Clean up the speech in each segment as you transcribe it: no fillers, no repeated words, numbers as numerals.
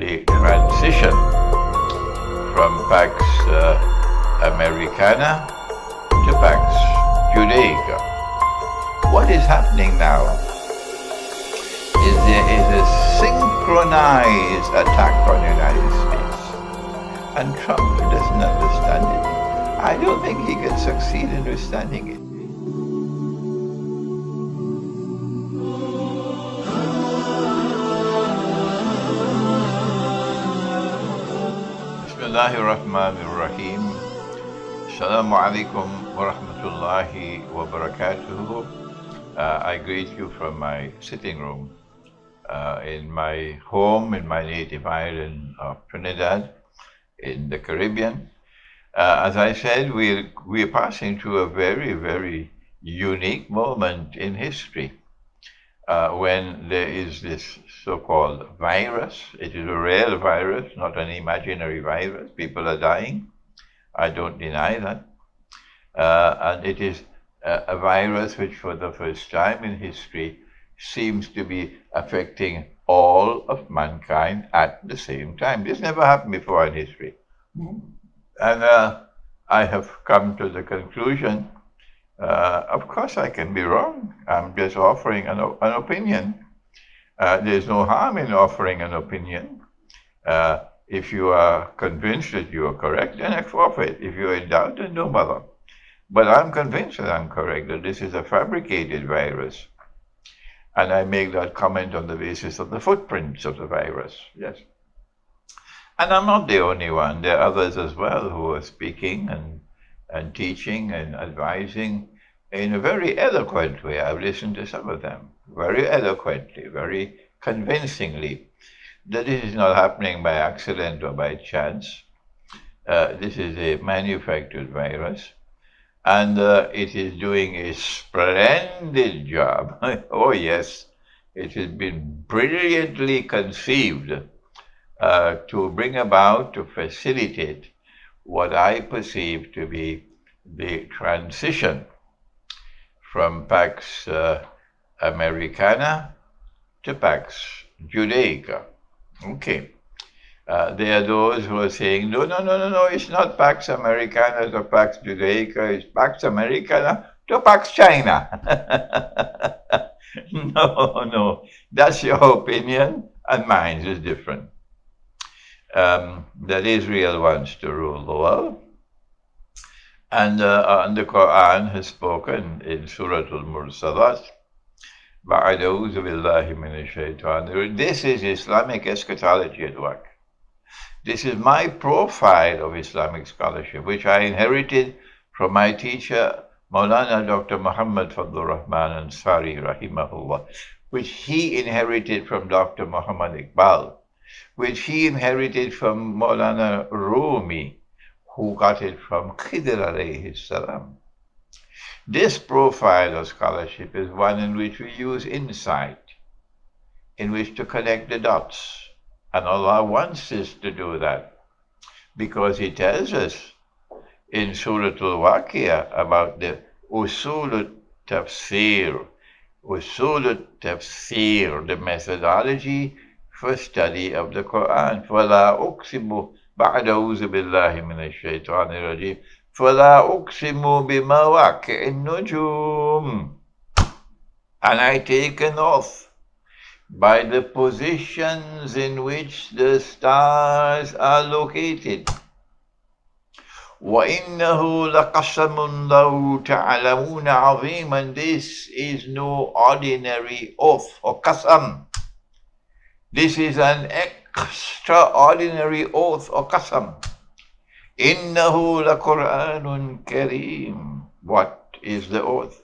the transition from Pax Americana to Pax Judaica. What is happening now is there is a synchronized attack on the United States, and Trump doesn't understand it. I don't think he can succeed in understanding it. Bismillahirrahmanirrahim. Assalamu alaikum wa rahmatullahi wa barakatuhu. I greet you from my sitting room in my home, in my native island of Trinidad, in the Caribbean. As I said, we're passing through a very, very unique moment in history when there is this so-called virus. It is a real virus, not an imaginary virus. People are dying. I don't deny that. And it is a virus which for the first time in history seems to be affecting all of mankind at the same time. This never happened before in history. And I have come to the conclusion, of course I can be wrong. I'm just offering an opinion. There's no harm in offering an opinion. If you are convinced that you are correct, then I forfeit. If you're in doubt, then no bother. But I'm convinced that I'm correct, that this is a fabricated virus. And I make that comment on the basis of the footprints of the virus, yes. And I'm not the only one. There are others as well who are speaking and teaching and advising in a very eloquent way. I've listened to some of them very eloquently, very convincingly, that this is not happening by accident or by chance. This is a manufactured virus, and it is doing a splendid job. Oh yes, it has been brilliantly conceived to bring about, to facilitate what I perceive to be the transition from Pax Americana to Pax Judaica. Okay. There are those who are saying, no, it's not Pax Americana to Pax Judaica, it's Pax Americana to Pax China. No, that's your opinion, and mine is different. That Israel wants to rule the world. And the Quran has spoken in Surah Al-Mursalat, this is Islamic eschatology at work. This is my profile of Islamic scholarship, which I inherited from my teacher, Maulana Dr. Muhammad Fadlur Rahman Ansari, rahimahullah, which he inherited from Dr. Muhammad Iqbal, which he inherited from Maulana Rumi, who got it from Khidr alayhi salam. This profile of scholarship is one in which we use insight, in which to connect the dots. And Allah wants us to do that, because He tells us in Surah Al-Waqiyah about the usul al-tafsir, the methodology for study of the Quran. فَلَا أُقْسِمُ بَعْدَ أَعُوذُ بِاللَّهِ مِنَ الشَّيْطَانِ الرَّجِيمِ فَلَا أُقْسِمُ بِمَوَاقِعِ النُّجُومِ. And I take an oath by the positions in which the stars are located. وَإِنَّهُ لَقَسَمٌ لَوْ تَعْلَمُونَ عَظِيمٌ. And this is no ordinary oath or qasam. This is an extraordinary oath or qasam. إِنَّهُ لَقُرْآنٌ كَرِيمٌ. What is the oath?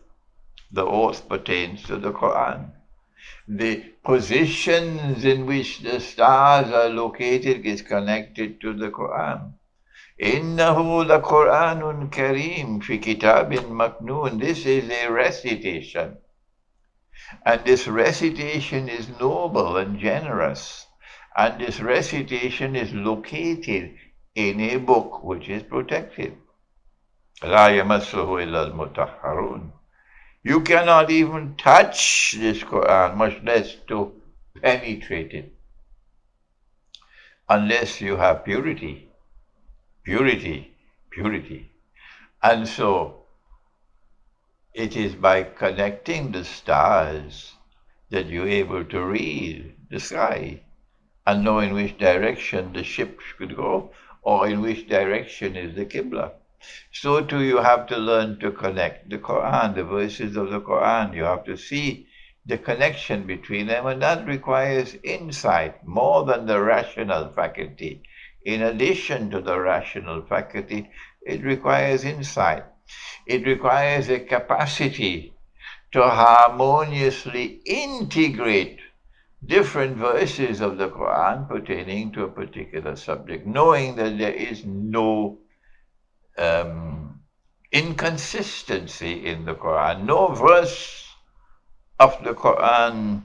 The oath pertains to the Quran. The positions in which the stars are located is connected to the Quran. إِنَّهُ لَقُرْآنٌ كَرِيمٌ فِي كِتَابٍ مَكْنُونٍ. This is a recitation. And this recitation is noble and generous. And this recitation is located in a book which is protected. لَا يَمَسُّهُ إِلَّا الْمُطَهَّرُونَ. You cannot even touch this Quran, much less to penetrate it. unless you have purity, purity, purity. And so it is by connecting the stars that you're able to read the sky and know in which direction the ship should go or in which direction is the Qibla. So too you have to learn to connect the Quran, the verses of the Quran. You have to see the connection between them, and that requires insight more than the rational faculty. In addition to the rational faculty, it requires insight. It requires a capacity to harmoniously integrate different verses of the Quran pertaining to a particular subject, knowing that there is no inconsistency in the Quran. No verse of the Quran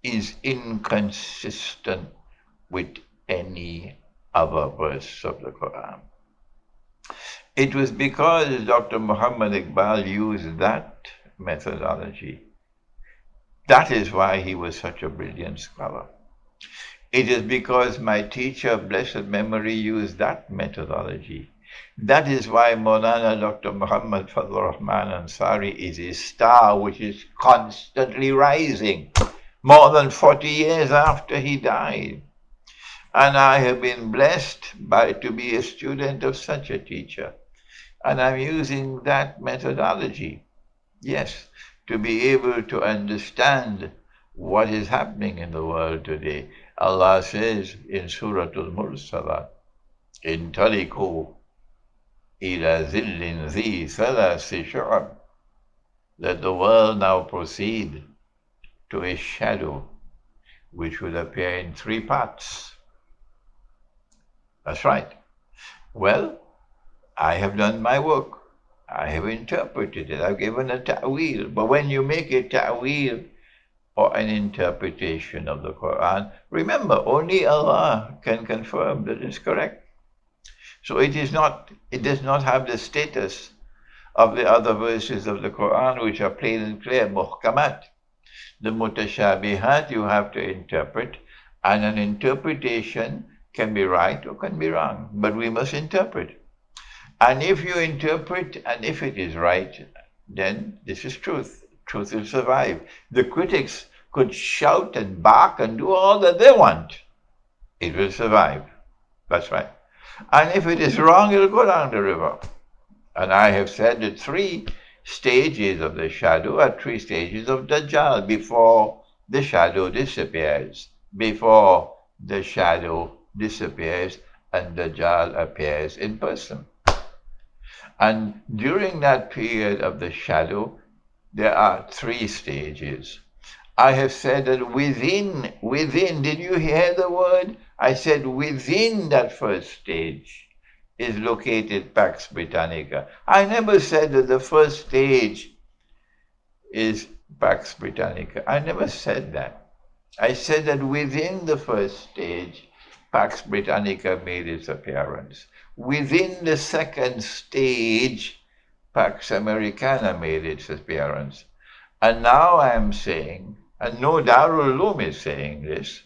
is inconsistent with any other verse of the Quran. It was because Dr. Muhammad Iqbal used that methodology. That is why he was such a brilliant scholar. It is because my teacher, blessed memory, used that methodology. That is why Maulana Dr. Muhammad Fadlur Rahman Ansari is a star which is constantly rising, more than 40 years after he died. And I have been blessed to be a student of such a teacher. And I'm using that methodology, yes, to be able to understand what is happening in the world today. Allah says in Surah Al-Mursalat, in Taliku ila zillin zi thalasi shu'ab, let the world now proceed to a shadow which will appear in 3 parts. That's right. Well, I have done my work. I have interpreted it. I've given a ta'wil. But when you make a ta'wil or an interpretation of the Quran, remember, only Allah can confirm that it's correct. So it does not have the status of the other verses of the Quran, which are plain and clear, muhkamat. The mutashabihat you have to interpret, and an interpretation can be right or can be wrong, but we must interpret. And if you interpret, and if it is right, then this is truth. Truth will survive. The critics could shout and bark and do all that they want. It will survive. That's right. And if it is wrong, it will go down the river. And I have said that 3 stages of the shadow are 3 stages of Dajjal before the shadow disappears. Before the shadow disappears and Dajjal appears in person. And during that period of the shadow, there are 3 stages. I have said that within, did you hear the word? I said within that first stage is located Pax Britannica. I never said that the first stage is Pax Britannica. I never said that. I said that within the first stage, Pax Britannica made its appearance. Within the second stage, Pax Americana made its appearance. And now I am saying, and no Darul Uloom is saying this,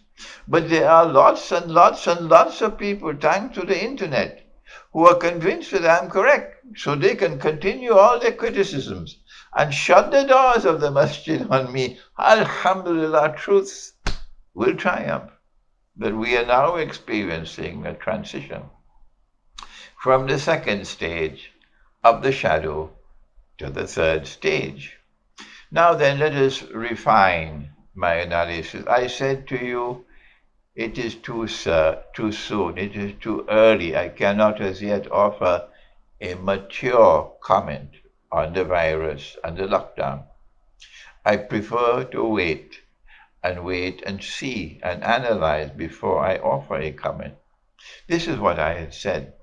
but there are lots and lots and lots of people, thanks to the internet, who are convinced that I am correct, so they can continue all their criticisms and shut the doors of the masjid on me. Alhamdulillah, truth will triumph. That we are now experiencing a transition from the second stage of the shadow to the third stage. Now then, let us refine my analysis. I said to you, it is too soon, it is too early. I cannot as yet offer a mature comment on the virus and the lockdown. I prefer to wait and see and analyze before I offer a comment. This is what I had said.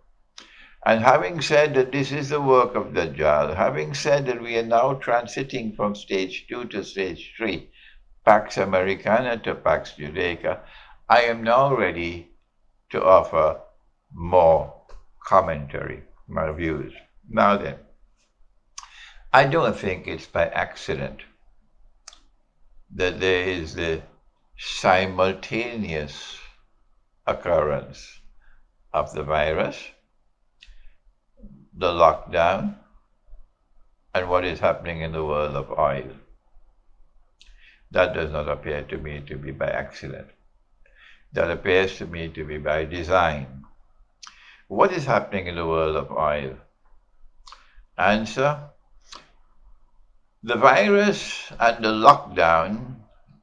And having said that this is the work of Dajjal, having said that we are now transiting from stage 2 to stage 3, Pax Americana to Pax Judaica, I am now ready to offer more commentary, my views. Now then, I don't think it's by accident that there is the simultaneous occurrence of the virus, the lockdown, and what is happening in the world of oil. That does not appear to me to be by accident. That appears to me to be by design. What is happening in the world of oil? Answer: the virus and the lockdown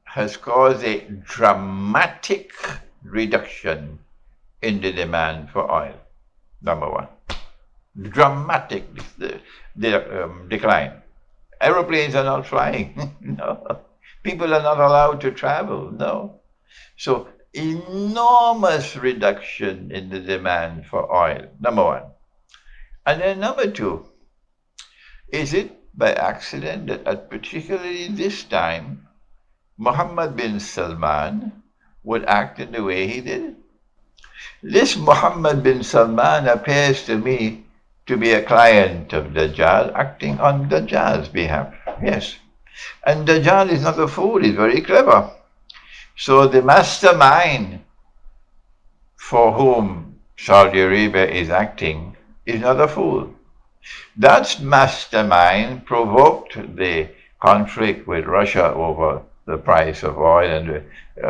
has caused a dramatic reduction in the demand for oil. Number one. Dramatic decline. Aeroplanes are not flying. No. People are not allowed to travel. No. So, enormous reduction in the demand for oil. Number one. And then number two, is it by accident that at particularly this time, Mohammed bin Salman would act in the way he did? This Mohammed bin Salman appears to me to be a client of Dajjal, acting on Dajjal's behalf. Yes. And Dajjal is not a fool, he's very clever. So the mastermind for whom Saudi Arabia is acting is not a fool. That mastermind provoked the conflict with Russia over the price of oil and the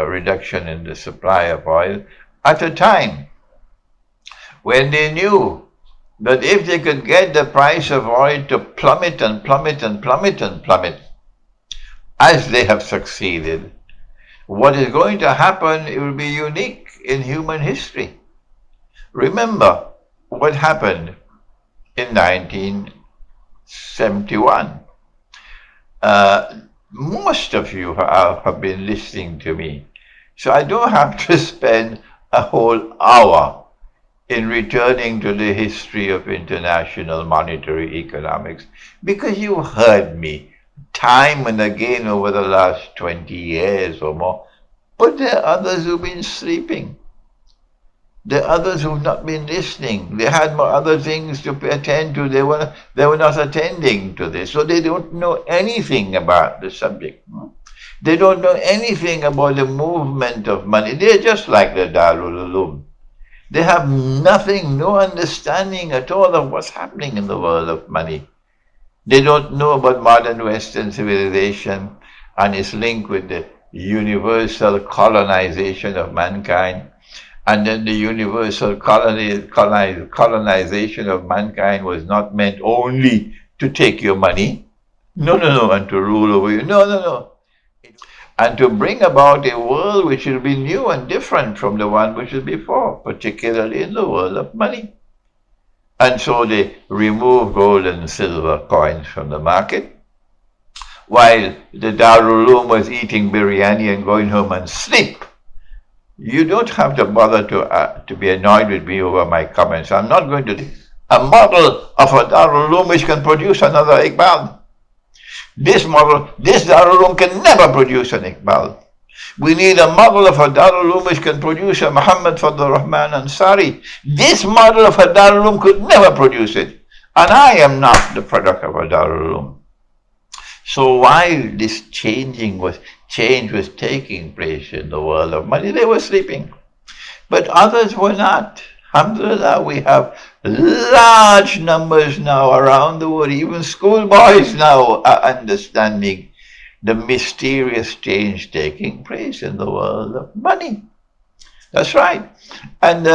reduction in the supply of oil at a time when they knew that if they could get the price of oil to plummet and plummet and plummet and plummet, as they have succeeded, what is going to happen, it will be unique in human history. Remember what happened in 1971. Most of you have been listening to me, so I don't have to spend a whole hour in returning to the history of international monetary economics, because you heard me time and again over the last 20 years or more. But there are others who've been sleeping. There are others who've not been listening. They had more other things to attend to. They were not attending to this. So they don't know anything about the subject. They don't know anything about the movement of money. They're just like the Darul Uloom. They have nothing, no understanding at all of what's happening in the world of money. They don't know about modern Western civilization and its link with the universal colonization of mankind. And then the universal colonization of mankind was not meant only to take your money. No, and to rule over you. No. And to bring about a world which will be new and different from the one which was before, particularly in the world of money. And so they remove gold and silver coins from the market, while the Darul Uloom was eating biryani and going home and sleep. You don't have to bother to be annoyed with me over my comments. I'm not going to... A model of a Darul Uloom which can produce another Iqbal. This Darul Uloom can never produce an Iqbal. We need a model of a Darul Uloom which can produce a Muhammad Fadl Rahman Ansari. This model of a Darul Uloom could never produce it. And I am not the product of a Darul Uloom. So while this change was taking place in the world of money, they were sleeping. But others were not. Alhamdulillah, we have large numbers now around the world. Even schoolboys now are understanding the mysterious change taking place in the world of money. That's right. And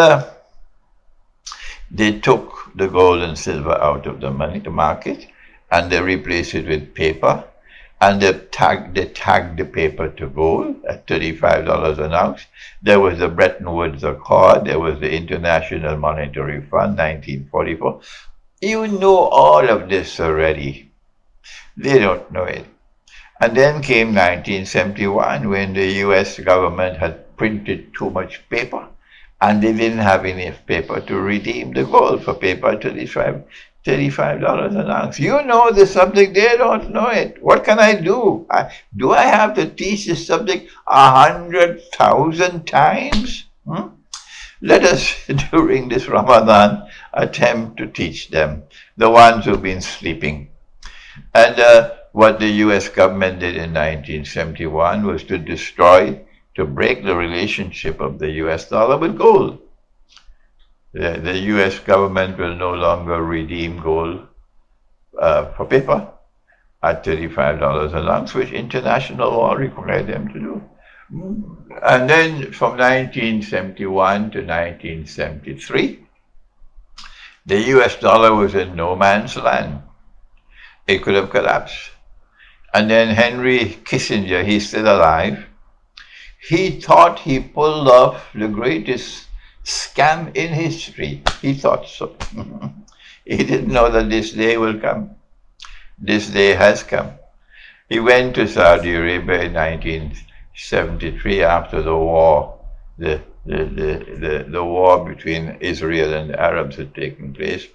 they took the gold and silver out of the market, and they replaced it with paper. And they tagged the paper to gold at $35 an ounce. There was the Bretton Woods Accord. There was the International Monetary Fund, 1944. You know all of this already. They don't know it. And then came 1971, when the US government had printed too much paper, and they didn't have enough paper to redeem the gold for paper, $35 an ounce. You know the subject, they don't know it. What can I do? Do I have to teach this subject 100,000 times? Let us, during this Ramadan, attempt to teach them, the ones who've been sleeping. And what the US government did in 1971 was to destroy to break the relationship of the US dollar with gold. The US government will no longer redeem gold for paper at $35 an ounce, which international law required them to do. And then from 1971 to 1973, the US dollar was in no man's land. It could have collapsed. And then Henry Kissinger, he's still alive, he thought he pulled off the greatest scam in history. He thought so. He didn't know that this day will come. This day has come. He went to Saudi Arabia in 1973 after the war. The war between Israel and the Arabs had taken place.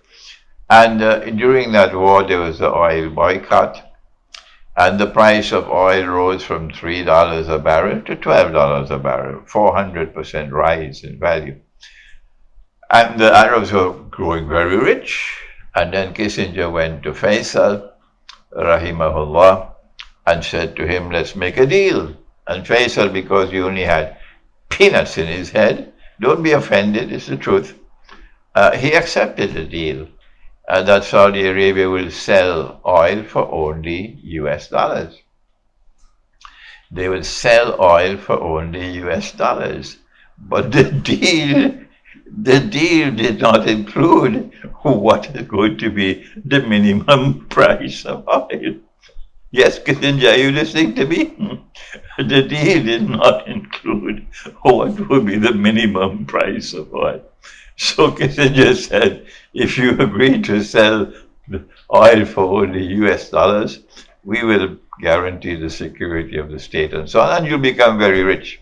And during that war, there was the oil boycott. And the price of oil rose from $3 a barrel to $12 a barrel, 400% rise in value. And the Arabs were growing very rich. And then Kissinger went to Faisal, rahimahullah, and said to him, let's make a deal. And Faisal, because he only had peanuts in his head, don't be offended, it's the truth, he accepted the deal. That Saudi Arabia will sell oil for only US dollars. They will sell oil for only US dollars. But the deal did not include what is going to be the minimum price of oil. Yes, Kissinger, are you listening to me? The deal did not include what would be the minimum price of oil. So Kissinger said, if you agree to sell the oil for only US dollars, we will guarantee the security of the state and so on, and you'll become very rich.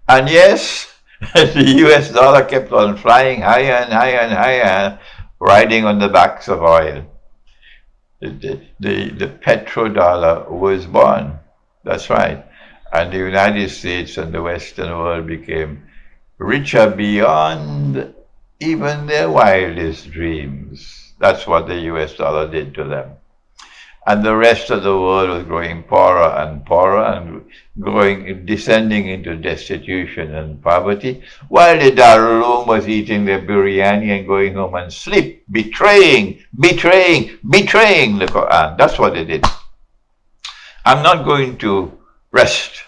And yes, the US dollar kept on flying higher and higher and higher, riding on the backs of oil. The petrodollar was born. That's right. And the United States and the Western world became richer beyond even their wildest dreams. That's what the US dollar did to them. And the rest of the world was growing poorer and poorer and descending into destitution and poverty, while the Darul was eating their biryani and going home and sleep, betraying the Quran. That's what they did. I'm not going to rest.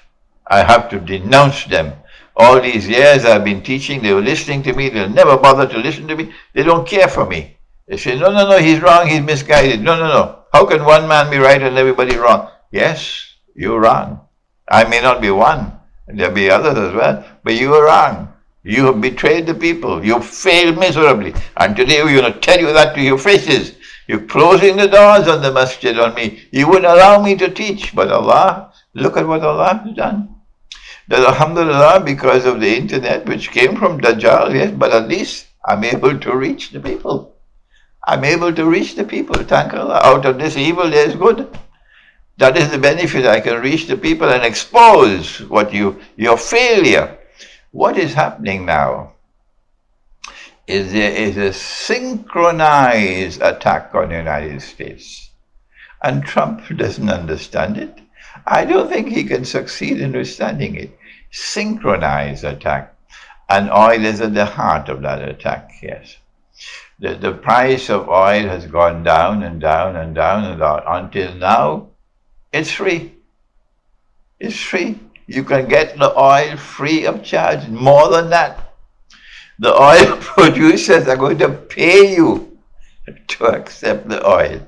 I have to denounce them. All these years I've been teaching, they were listening to me, they'll never bother to listen to me, they don't care for me. They say, no, he's wrong, he's misguided. No. How can one man be right and everybody wrong? Yes, you're wrong. I may not be one, and there'll be others as well, but you are wrong. You have betrayed the people. You failed miserably. And today we're going to tell you that to your faces. You're closing the doors on the masjid on me. You wouldn't allow me to teach. But Allah, look at what Allah has done. That alhamdulillah, because of the internet, which came from Dajjal, yes, but at least I'm able to reach the people. I'm able to reach the people, thank Allah. Out of this evil, there is good. That is the benefit. I can reach the people and expose what your failure. What is happening now is there is a synchronized attack on the United States. And Trump doesn't understand it. I don't think he can succeed in understanding it. Synchronized attack. And oil is at the heart of that attack, yes. The price of oil has gone down and down and down and down until now it's free. It's free. You can get the oil free of charge. More than that, the oil producers are going to pay you to accept the oil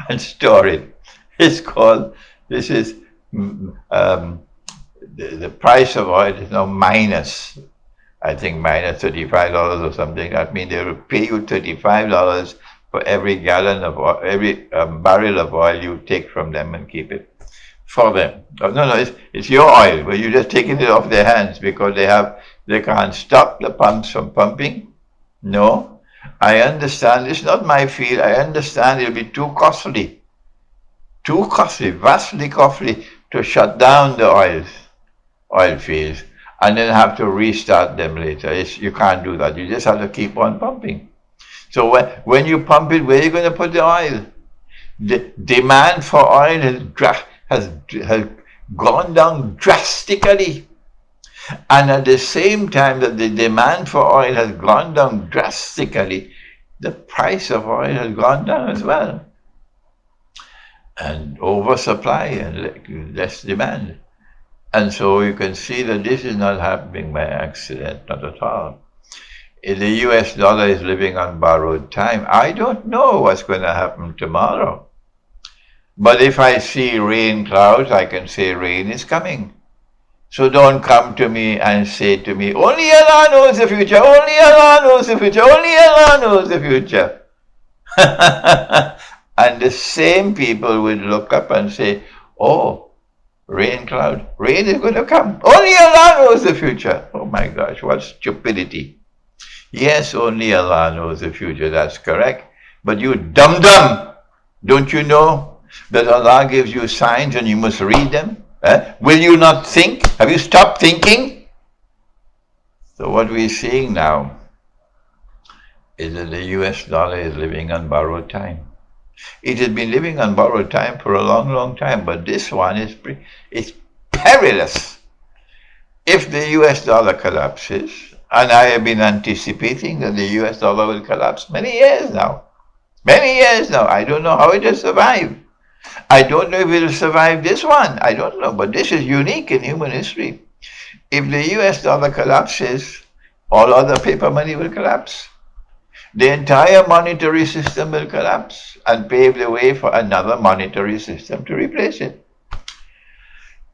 and store it. It's called, this is, the price of oil is now minus, I think minus $35 or something. That means they will pay you $35 for every gallon of oil, every barrel of oil you take from them and keep it for them. No, it's your oil, but you're just taking it off their hands because they can't stop the pumps from pumping. No, I understand. It's not my field. I understand it'll be too costly, vastly costly to shut down the oil fields and then have to restart them later. You can't do that. You just have to keep on pumping. So when you pump it, where are you going to put the oil? The demand for oil has gone down drastically. And at the same time that the demand for oil has gone down drastically, the price of oil has gone down as well. And oversupply and less demand. And so you can see that this is not happening by accident, not at all. The US dollar is living on borrowed time. I don't know what's going to happen tomorrow. But if I see rain clouds, I can say rain is coming. So don't come to me and say to me, only Allah knows the future, only Allah knows the future, only Allah knows the future. And the same people would look up and say, oh, rain cloud, rain is going to come. Only Allah knows the future. Oh my gosh, what stupidity. Yes, only Allah knows the future, that's correct. But you dum-dum, don't you know that Allah gives you signs and you must read them? Will you not think? Have you stopped thinking? So what we're seeing now is that the US dollar is living on borrowed time. It has been living on borrowed time for a long, long time, but this one is perilous. If the US dollar collapses, and I have been anticipating that the US dollar will collapse many years now. Many years now. I don't know how it will survive. I don't know if it will survive this one. I don't know. But this is unique in human history. If the US dollar collapses, all other paper money will collapse. The entire monetary system will collapse and pave the way for another monetary system to replace it.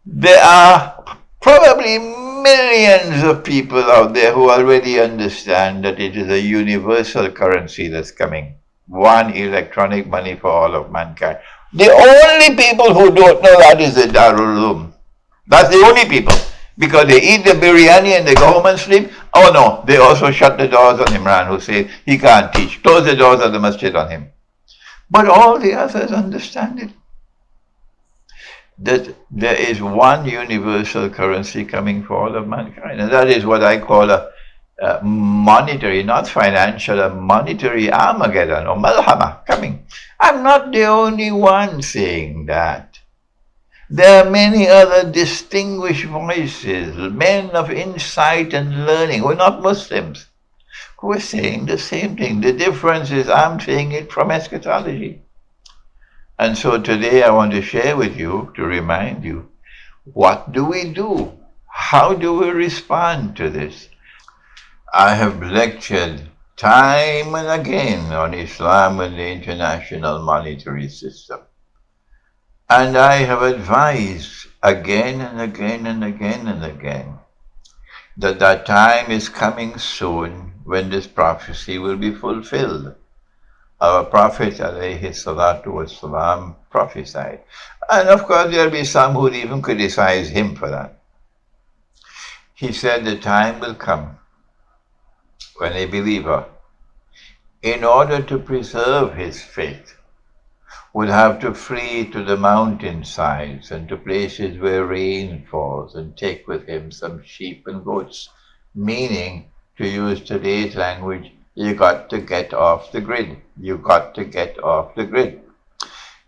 There are probably millions of people out there who already understand that it is a universal currency that's coming. One electronic money for all of mankind. The only people who don't know that is the Darul Uloom. That's the only people. Because they eat the biryani and they go home and sleep. Oh no, they also shut the doors on Imran Hosein. He can't teach. Close the doors of the masjid on him. But all the others understand it. That there is one universal currency coming for all of mankind. And that is what I call a monetary, not financial, a monetary Armageddon or Malhama coming. I'm not the only one saying that. There are many other distinguished voices, men of insight and learning, who are not Muslims, who are saying the same thing. The difference is I'm saying it from eschatology. And so today I want to share with you, to remind you, what do we do? How do we respond to this? I have lectured time and again on Islam and the international monetary system. And I have advised again and again and again and again that that time is coming soon when this prophecy will be fulfilled. Our Prophet ﷺ prophesied. And of course there will be some who would even criticize him for that. He said the time will come when a believer, in order to preserve his faith, would have to flee to the mountainsides and to places where rain falls and take with him some sheep and goats, meaning, to use today's language, you got to get off the grid. You got to get off the grid.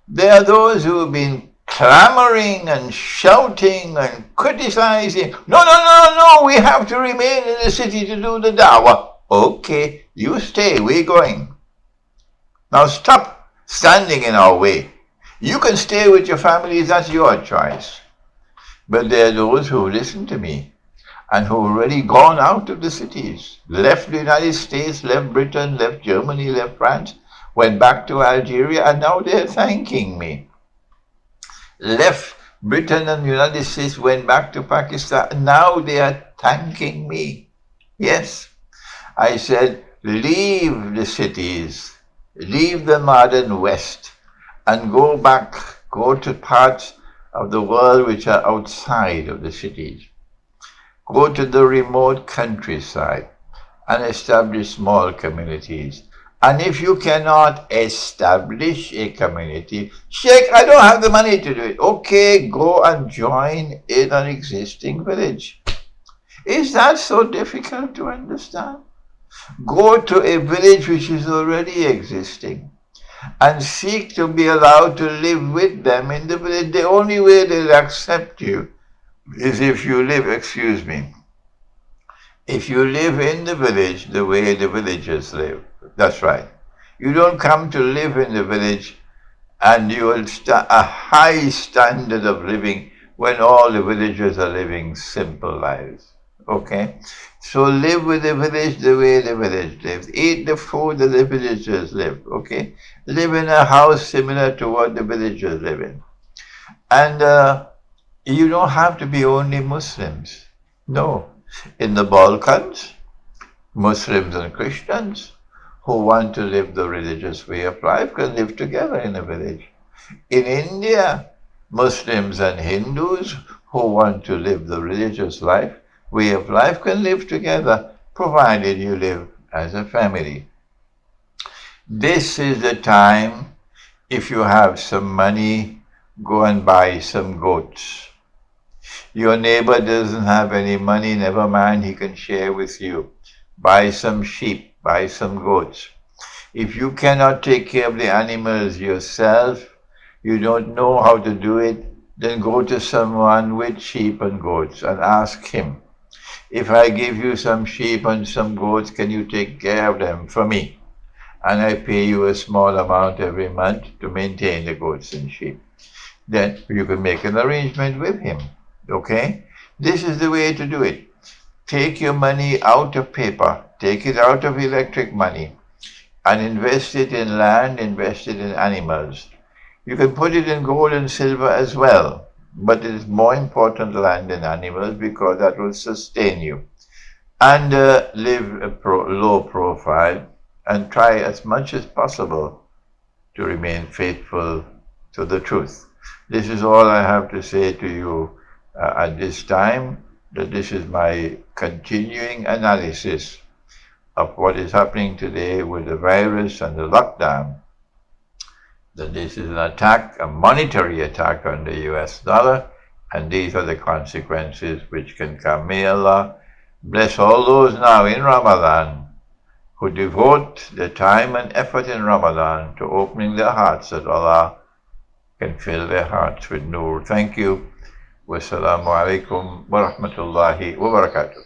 There are those who have been clamoring and shouting and criticizing. No, we have to remain in the city to do the dawah. Okay, you stay, we're going. Now stop standing in our way. You can stay with your families, that's your choice. But there are those who listen to me and who have already gone out of the cities, left the United States, left Britain, left Germany, left France, went back to Algeria, and now they're thanking me. Left Britain and the United States, went back to Pakistan, and now they are thanking me. Yes, I said, leave the cities, leave the modern West, and go back, go to parts of the world which are outside of the cities. Go to the remote countryside and establish small communities. And if you cannot establish a community, Sheikh, I don't have the money to do it. Okay, go and join in an existing village. Is that so difficult to understand? Go to a village which is already existing and seek to be allowed to live with them in the village. The only way they'll accept you is if you live, excuse me, If you live in the village the way the villagers live, that's right. You don't come to live in the village and you will a high standard of living when all the villagers are living simple lives. Okay? So live with the village the way the village lives. Eat the food that the villagers live. Okay? Live in a house similar to what the villagers live in. And you don't have to be only Muslims. No. In the Balkans, Muslims and Christians who want to live the religious way of life can live together in a village. In India, Muslims and Hindus who want to live the religious way of life can live together, provided you live as a family. This is the time, if you have some money, go and buy some goats. Your neighbor doesn't have any money, never mind, he can share with you. Buy some sheep, buy some goats. If you cannot take care of the animals yourself, you don't know how to do it, then go to someone with sheep and goats and ask him, if I give you some sheep and some goats, can you take care of them for me? And I pay you a small amount every month to maintain the goats and sheep. Then you can make an arrangement with him, okay? This is the way to do it. Take your money out of paper, take it out of electric money, and invest it in land, invest it in animals. You can put it in gold and silver as well, but it is more important land and animals because that will sustain you. And live a low profile and try as much as possible to remain faithful to the truth. This is all I have to say to you at this time, that this is my continuing analysis of what is happening today with the virus and the lockdown, that this is an attack, a monetary attack on the US dollar, and these are the consequences which can come. May Allah bless all those now in Ramadan who devote their time and effort in Ramadan to opening their hearts, that Allah can fill their hearts with nur. Thank you. Wassalamu alaikum wa rahmatullahi wa barakatuh.